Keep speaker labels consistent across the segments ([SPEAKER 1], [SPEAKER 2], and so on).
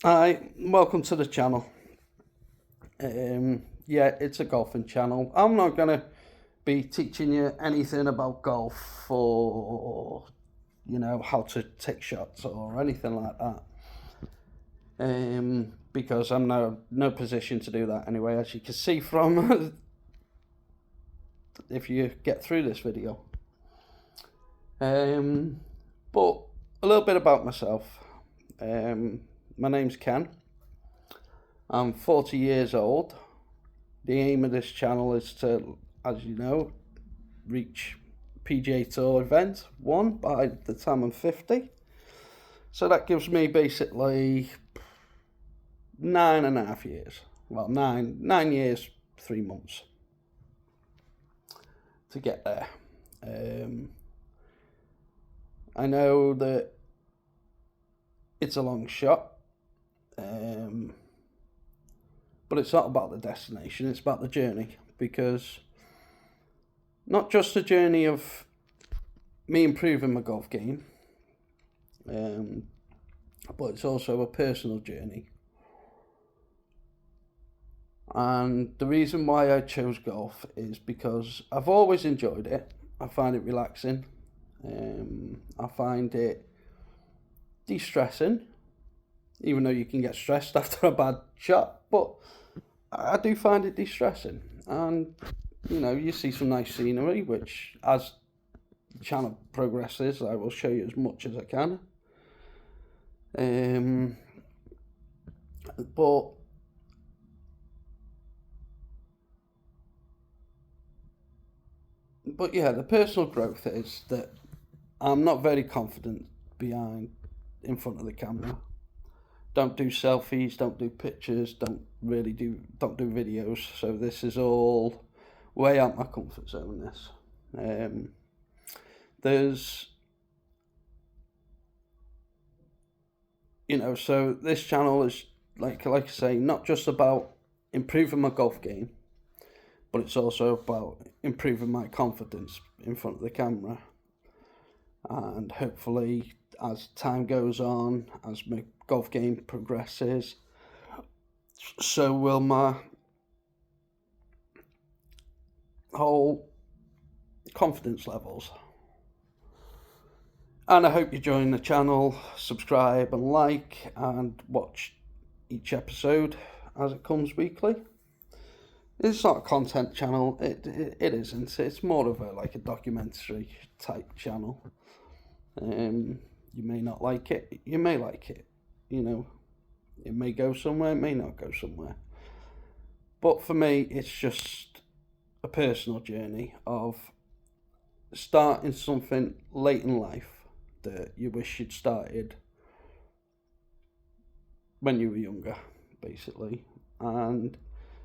[SPEAKER 1] Hi, welcome to the channel. Yeah, it's a golfing channel. I'm not gonna be teaching you anything about golf or how to take shots or anything like that. Because I'm no position to do that anyway, as you can see from if you get through this video. Um, but a little bit about myself. My name's Ken. I'm 40 years old. The aim of this channel is to, as you know, reach PGA Tour event one by the time I'm 50. So that gives me basically 9.5 years. Well, nine years, 3 months to get there. I know that it's a long shot, but it's not about the destination, it's about the journey, because not just a journey of me improving my golf game, but it's also a personal journey. And the reason why I chose golf is because I've always enjoyed it. I find it relaxing. I find it de-stressing, even though you can get stressed after a bad shot, but I do find it de-stressing. And you see some nice scenery, which as the channel progresses, I will show you as much as I can. But yeah, the personal growth is that I'm not very confident in front of the camera. Don't do selfies, don't do pictures, don't do videos. So this is all way out my comfort zone. There's so this channel is like I say, not just about improving my golf game, but it's also about improving my confidence in front of the camera. And hopefully, as time goes on, as my golf game progresses, so will my whole confidence levels. And I hope you join the channel, subscribe and like, and watch each episode as it comes weekly. It's not a content channel, it isn't. It's more of a documentary type channel. You may not like it, you may like it. It may go somewhere, it may not go somewhere. But for me, it's just a personal journey of starting something late in life that you wish you'd started when you were younger, basically, and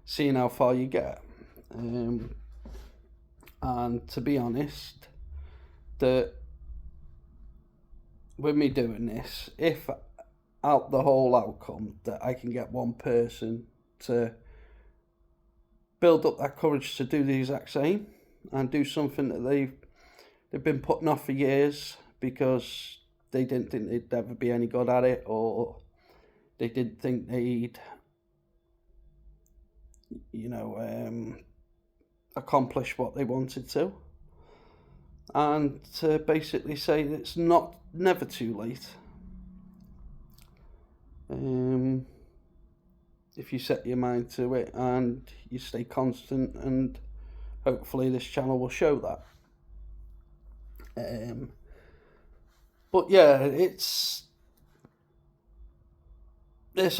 [SPEAKER 1] seeing how far you get. And to be honest, that with me doing this, if out the whole outcome that I can get one person to build up that courage to do the exact same and do something that they've been putting off for years because they didn't think they'd ever be any good at it, or they didn't think they'd accomplish what they wanted to, and to basically say that it's never too late. If you set your mind to it and you stay constant, and hopefully this channel will show that. But yeah, this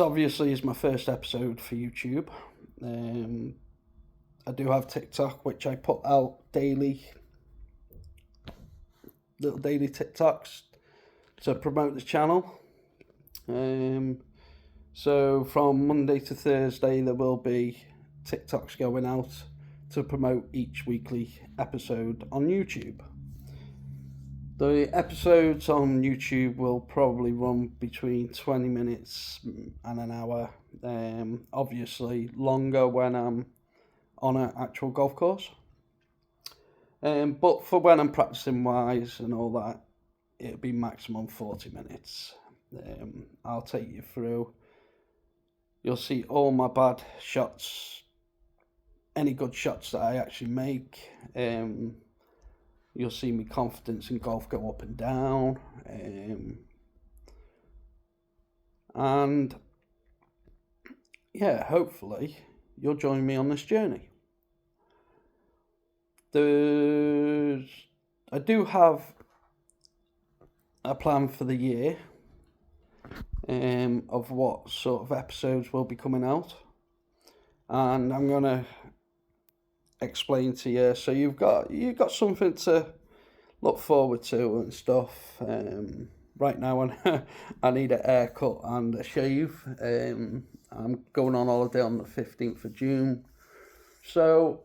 [SPEAKER 1] obviously is my first episode for YouTube. I do have TikTok, which I put out little daily TikToks to promote the channel. So from Monday to Thursday, there will be TikToks going out to promote each weekly episode on YouTube. The episodes on YouTube will probably run between 20 minutes and an hour. Obviously longer when I'm on an actual golf course. But for when I'm practicing wise and all that, it'll be maximum 40 minutes. I'll take you through You'll see all my bad shots, any good shots that I actually make. You'll see my confidence in golf go up and down. And yeah, hopefully you'll join me on this journey. I do have a plan for the year of what sort of episodes will be coming out, and I'm gonna explain to you so you've got something to look forward to and stuff. Right now I need a haircut and a shave. I'm going on holiday on the 15th of June, so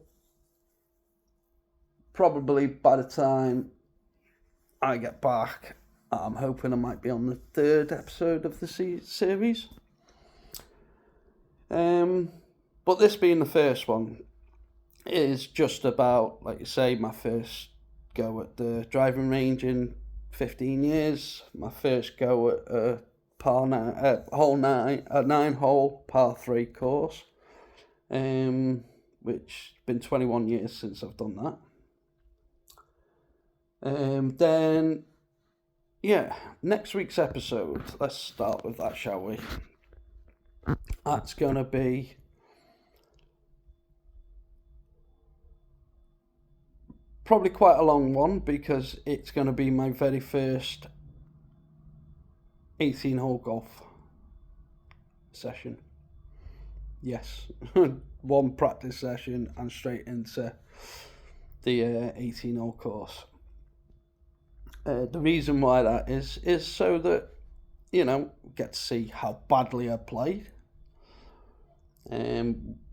[SPEAKER 1] probably by the time I get back, I'm hoping I might be on the 3rd episode of the series. But this being the first one is just about, like you say, my first go at the driving range in 15 years. My first go at a hole 9, a 9-hole par 3 course, which been 21 years since I've done that. Then, yeah, next week's episode, let's start with that, shall we? That's going to be probably quite a long one because it's going to be my very first 18-hole golf session. Yes, one practice session and straight into the 18-hole course. The reason why that is so that, get to see how badly I played.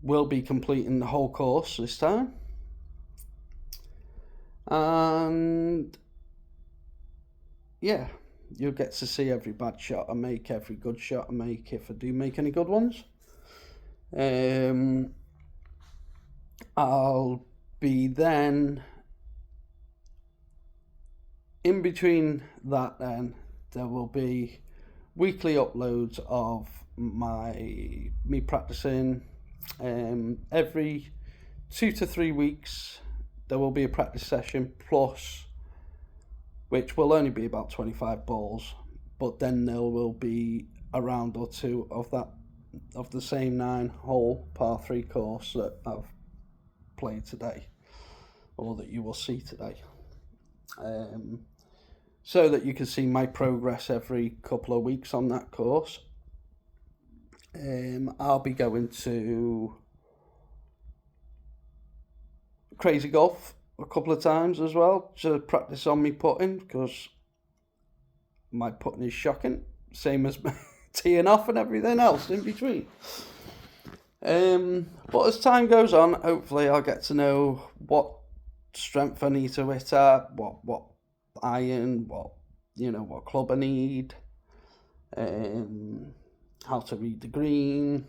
[SPEAKER 1] We'll be completing the whole course this time. And yeah, you'll get to see every bad shot I make, every good shot I make, if I do make any good ones. I'll be then... In between that, then there will be weekly uploads of me practicing. Every 2 to 3 weeks there will be a practice session plus, which will only be about 25 balls, but then there will be a round or two of the same 9-hole par 3 course that I've played today, or that you will see today. So that you can see my progress every couple of weeks on that course. I'll be going to Crazy Golf a couple of times as well to practice on me putting, because my putting is shocking, same as teeing off and everything else in between. But as time goes on, hopefully I'll get to know what strength I need to hit at, what iron, what club I need, how to read the green,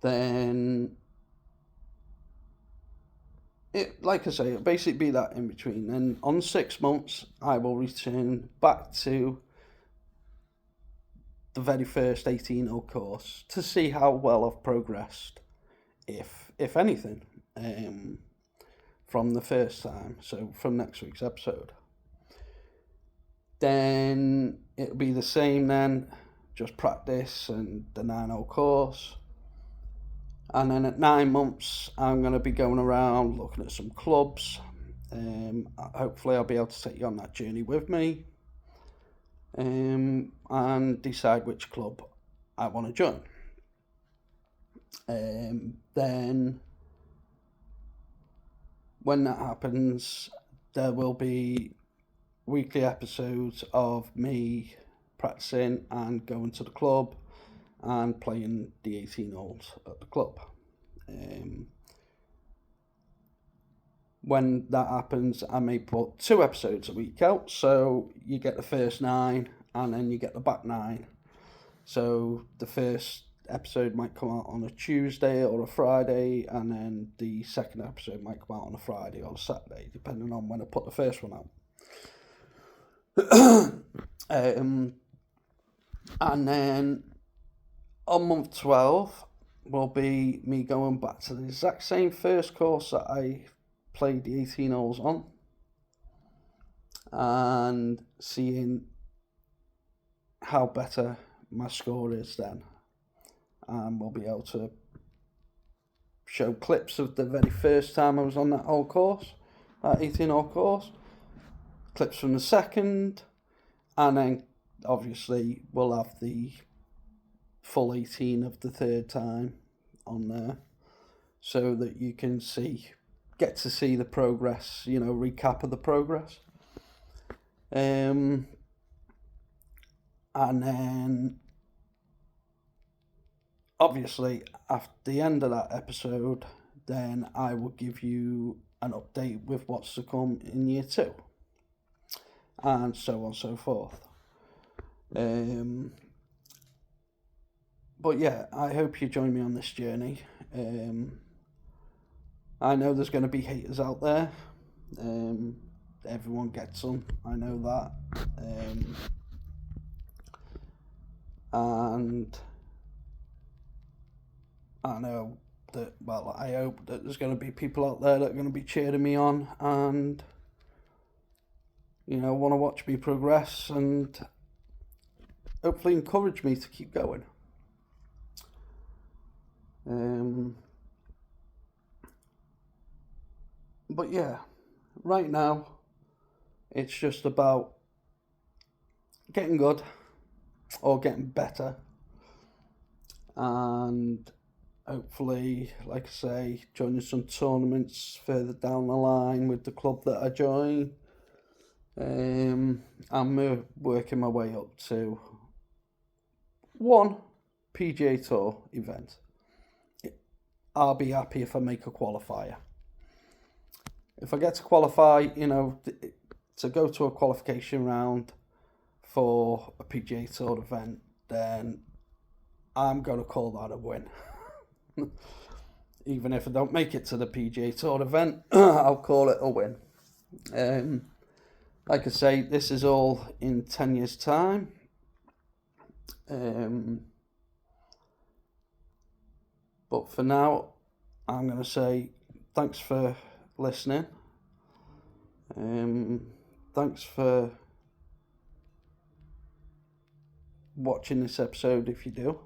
[SPEAKER 1] then like I say, it'll basically be that in between. And on 6 months I will return back to the very first 18-hole course to see how well I've progressed, if anything, from the first time, so from next week's episode. Then it'll be the same then, just practice and the 9-hole course. And then at 9 months, I'm going to be going around looking at some clubs. Hopefully I'll be able to take you on that journey with me, and decide which club I want to join. Then when that happens, there will be weekly episodes of me practicing and going to the club and playing the 18 holes at the club. When that happens, I may put 2 episodes a week out, so you get the first 9 and then you get the back 9. So the first episode might come out on a Tuesday or a Friday, and then the second episode might come out on a Friday or a Saturday, depending on when I put the first one out. And then on month 12 will be me going back to the exact same first course that I played the 18 holes on and seeing how better my score is then. And we'll be able to show clips of the very first time I was on that whole course, that 18 hole course, clips from the second, and then obviously we'll have the full 18 of the third time on there, so that you can get to see the progress, recap of the progress. And then obviously after the end of that episode, then I will give you an update with what's to come in year 2, and so on and so forth. But yeah, I hope you join me on this journey. I know there's going to be haters out there. Everyone gets them, I know that. And I know that, well, I hope that there's going to be people out there that are going to be cheering me on and, want to watch me progress and hopefully encourage me to keep going. But yeah, right now it's just about getting good or getting better, and hopefully, like I say, joining some tournaments further down the line with the club that I join. I'm working my way up to one PGA Tour event. I'll be happy if I make a qualifier. If I get to qualify, to go to a qualification round for a PGA Tour event, then I'm going to call that a win. Even if I don't make it to the PGA Tour event, I'll call it a win. Like I say, this is all in 10 years' time. But for now, I'm going to say thanks for listening. Thanks for watching this episode if you do.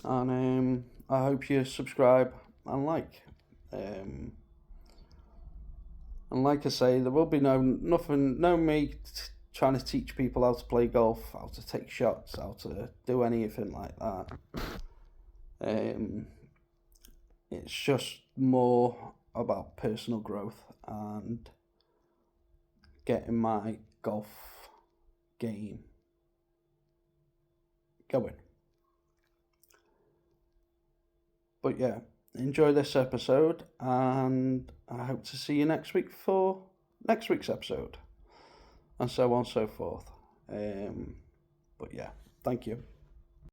[SPEAKER 1] And I hope you subscribe and like. And like I say, there will be no me trying to teach people how to play golf, how to take shots, how to do anything like that. It's just more about personal growth and getting my golf game going. But yeah, enjoy this episode, and I hope to see you next week for next week's episode, and so on and so forth. But yeah, thank you.